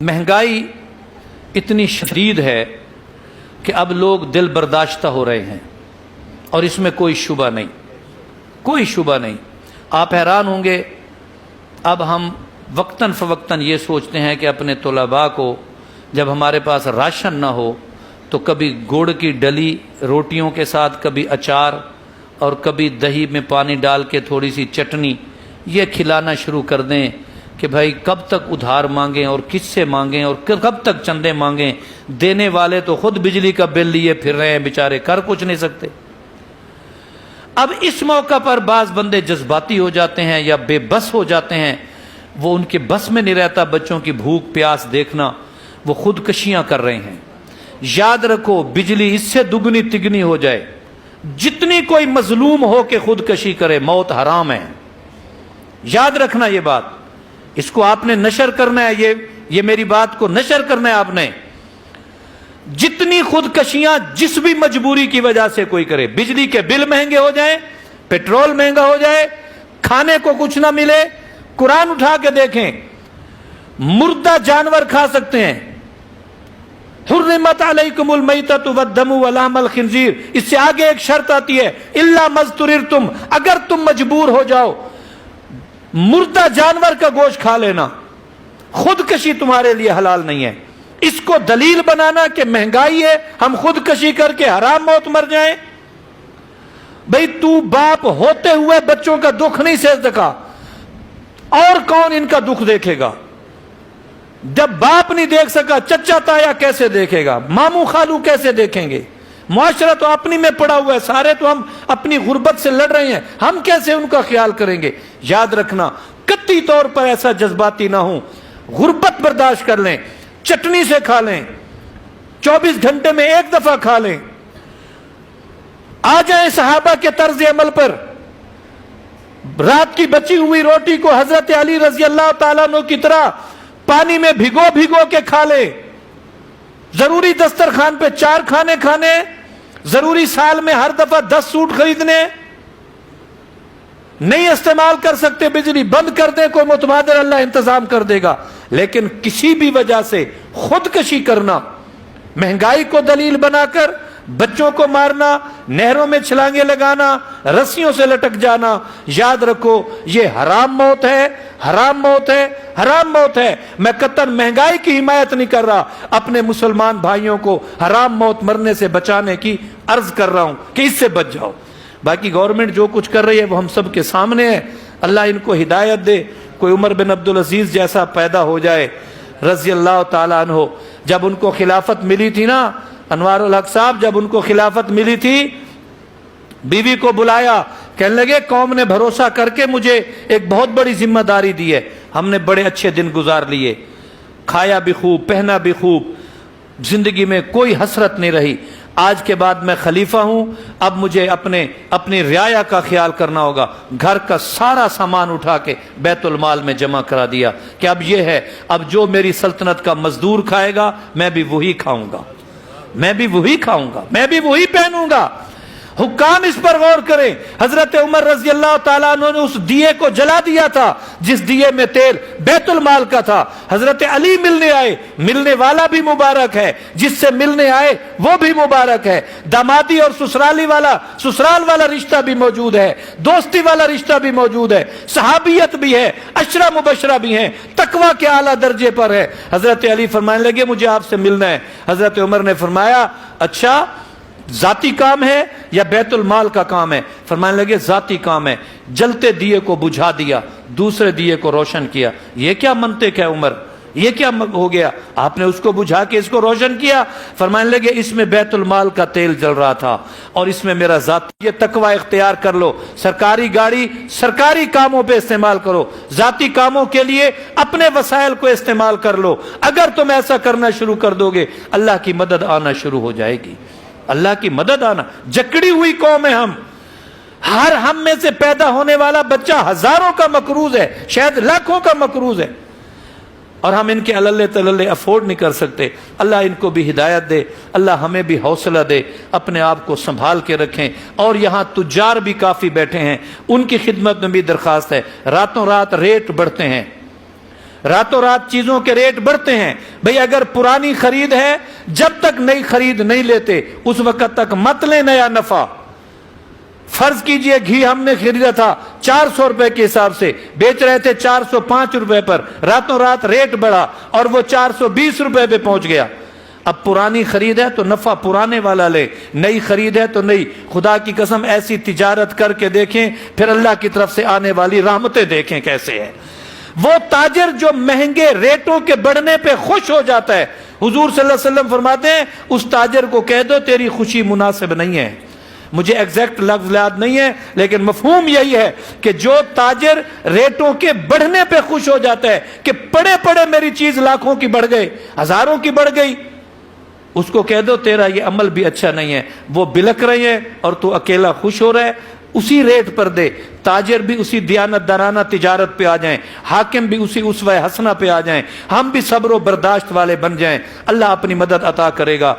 महंगाई इतनी शदीद है कि अब लोग दिल बर्दाश्त हो रहे हैं और इसमें कोई शुबा नहीं, कोई शुबा नहीं। आप हैरान होंगे, अब हम वक्तन फ़वक्तन ये सोचते हैं कि अपने तलबा को जब हमारे पास राशन ना हो तो कभी गुड़ की डली रोटियों के साथ, कभी अचार और कभी दही में पानी डाल के थोड़ी सी चटनी ये खिलाना शुरू कर दें कि भाई कब तक उधार मांगें और किससे मांगें और कब तक चंदे मांगें। देने वाले तो खुद बिजली का बिल लिए फिर रहे हैं, बेचारे कर कुछ नहीं सकते। अब इस मौका पर बाज बंदे जज्बाती हो जाते हैं या बेबस हो जाते हैं, वो उनके बस में नहीं रहता बच्चों की भूख प्यास देखना, वो खुदकशियां कर रहे हैं। याद रखो, बिजली इससे दुगनी तिगनी हो जाए, जितनी कोई मजलूम हो के खुदकशी करे, मौत हराम है। याद रखना ये बात, इसको आपने नशर करना है, ये मेरी बात को नशर करना है आपने। जितनी खुदकशियां जिस भी मजबूरी की वजह से कोई करे, बिजली के बिल महंगे हो जाए, पेट्रोल महंगा हो जाए, खाने को कुछ ना मिले, कुरान उठा के देखें, मुर्दा जानवर खा सकते हैं। हुर्रिमत अलैकुमुल मैततु वद्दमु वलहमुल खिंजीर, इससे आगे एक शर्त आती है, इल्ला मज़्तुरिरतुम, अगर तुम मजबूर हो जाओ मुर्दा जानवर का गोश्त खा लेना, खुदकशी तुम्हारे लिए हलाल नहीं है। इसको दलील बनाना कि महंगाई है हम खुदकशी करके हराम मौत मर जाएं। भाई तू बाप होते हुए बच्चों का दुख नहीं सह सका, और कौन इनका दुख देखेगा? जब बाप नहीं देख सका, चचा ताया कैसे देखेगा? मामू खालू कैसे देखेंगे? मुआशरा तो अपनी में पड़ा हुआ है, सारे तो हम अपनी गुर्बत से लड़ रहे हैं, हम कैसे उनका ख्याल करेंगे? याद रखना, कतई तौर पर ऐसा जज्बाती ना हो, गुर्बत बर्दाश्त कर लें, चटनी से खा लें, 24 घंटे में एक दफा खा लें, आ जाए सहाबा के तर्ज अमल पर। रात की बची हुई रोटी को हजरत अली रजी अल्लाह ताला अन्हु की तरह पानी में भिगो भिगो के खा ले। जरूरी दस्तरखान पे 4 खाने खाने, जरूरी साल में हर दफा 10 सूट खरीदने, नहीं इस्तेमाल कर सकते बिजली बंद कर दे, कोई मुतबादिल अल्लाह इंतजाम कर देगा। लेकिन किसी भी वजह से खुदकशी करना, महंगाई को दलील बनाकर बच्चों को मारना, नहरों में छलांगे लगाना, रस्सियों से लटक जाना, याद रखो ये हराम मौत है, हराम मौत है, हराम मौत है। मैं कतन महंगाई की हिमायत नहीं कर रहा, अपने मुसलमान भाइयों को हराम मौत मरने से बचाने की अर्ज कर रहा हूं कि इससे बच जाओ। बाकी गवर्नमेंट जो कुछ कर रही है वो हम सब के सामने है, अल्लाह इनको हिदायत दे। कोई उमर बिन अब्दुल अजीज जैसा पैदा हो जाए रजी अल्लाह ताला अन्हु, जब उनको खिलाफत मिली थी ना, अनवारुल हक साहब जब उनको खिलाफत मिली थी, बीवी को बुलाया, कहने लगे कौम ने भरोसा करके मुझे एक बहुत बड़ी जिम्मेदारी दी है, हमने बड़े अच्छे दिन गुजार लिए, खाया भी खूब, पहना भी खूब, जिंदगी में कोई हसरत नहीं रही। आज के बाद मैं खलीफा हूं, अब मुझे अपनी रियाया का ख्याल करना होगा। घर का सारा सामान उठा के बैतुल माल में जमा करा दिया कि अब ये है, अब जो मेरी सल्तनत का मजदूर खाएगा मैं भी वही खाऊंगा, मैं भी वही खाऊंगा, मैं भी वही पहनूंगा। हुक्काम इस पर गौर करें, हजरत उमर रजी अल्लाह ताला अन्हु ने उस दिए को जला दिया था जिस दिए में तेल बैतुल माल का था। हजरत अली मिलने आए, मिलने वाला भी मुबारक है, जिससे मिलने आए वो भी मुबारक है। दामादी और ससुराल वाला रिश्ता भी मौजूद है, दोस्ती वाला रिश्ता भी मौजूद है, सहाबियत भी है, अशरा मुबशरा भी है, तकवा के आला दर्जे पर है। हजरत अली फरमाने लगे मुझे आपसे मिलना है। हजरत उमर ने फरमाया अच्छा जाती काम है या बैतुल माल का काम है? फरमाने लगे जाती काम है। जलते दिए को बुझा दिया, दूसरे दिए को रोशन किया। ये क्या मंतिक है उमर, ये क्या हो गया? आपने उसको बुझा के इसको रोशन किया। फरमाने लगे इसमें बैतुल माल का तेल जल रहा था और इसमें मेरा जाती, ये तकवा इख्तियार कर लो। सरकारी गाड़ी सरकारी कामों पे इस्तेमाल करो, जाती कामों के लिए अपने वसाइल को इस्तेमाल कर लो। अगर तुम ऐसा करना शुरू कर दोगे, अल्लाह की मदद आना शुरू हो जाएगी, अल्लाह की मदद आना। जकड़ी हुई कौम है हम में से पैदा होने वाला बच्चा हजारों का मकरूज है, शायद लाखों का मकरूज है, और हम इनके अल्ले तल्ले अफोर्ड नहीं कर सकते। अल्लाह इनको भी हिदायत दे, अल्लाह हमें भी हौसला दे, अपने आप को संभाल के रखें। और यहाँ तुजार भी काफी बैठे हैं, उनकी खिदमत में भी दरखास्त है, रातों रात रेट बढ़ते हैं, راتوں رات چیزوں کے ریٹ بڑھتے ہیں. بھئی اگر پرانی خرید ہے جب تک نئی خرید نہیں لیتے اس وقت تک مت لیں نیا نفع. فرض کیجئے گھی ہم نے خریدا تھا 400 روپے کے حساب سے، بیچ رہے تھے 405 روپے پر، راتوں رات ریٹ بڑھا اور وہ 420 روپے پہ پہنچ گیا. اب پرانی خرید ہے تو نفع پرانے والا لے، نئی خرید ہے تو نئی. خدا کی قسم ایسی تجارت کر کے دیکھیں، پھر اللہ کی طرف سے آنے والی رحمتیں دیکھیں کیسے ہے. وہ تاجر جو مہنگے ریٹوں کے بڑھنے پہ خوش ہو جاتا ہے، حضور صلی اللہ علیہ وسلم فرماتے ہیں اس تاجر کو کہہ دو تیری خوشی مناسب نہیں ہے. مجھے ایگزیکٹ لفظ یاد نہیں ہے لیکن مفہوم یہی ہے کہ جو تاجر ریٹوں کے بڑھنے پہ خوش ہو جاتا ہے کہ پڑے پڑے میری چیز لاکھوں کی بڑھ گئی، ہزاروں کی بڑھ گئی، اس کو کہہ دو تیرا یہ عمل بھی اچھا نہیں ہے. وہ بلک رہے ہیں اور تو اکیلا خوش ہو رہا ہے. اسی ریٹ پر دے، تاجر بھی اسی دیانت دارانہ تجارت پہ آ جائیں، حاکم بھی اسی اسوہ حسنہ پہ آ جائیں، ہم بھی صبر و برداشت والے بن جائیں. اللہ اپنی مدد عطا کرے گا.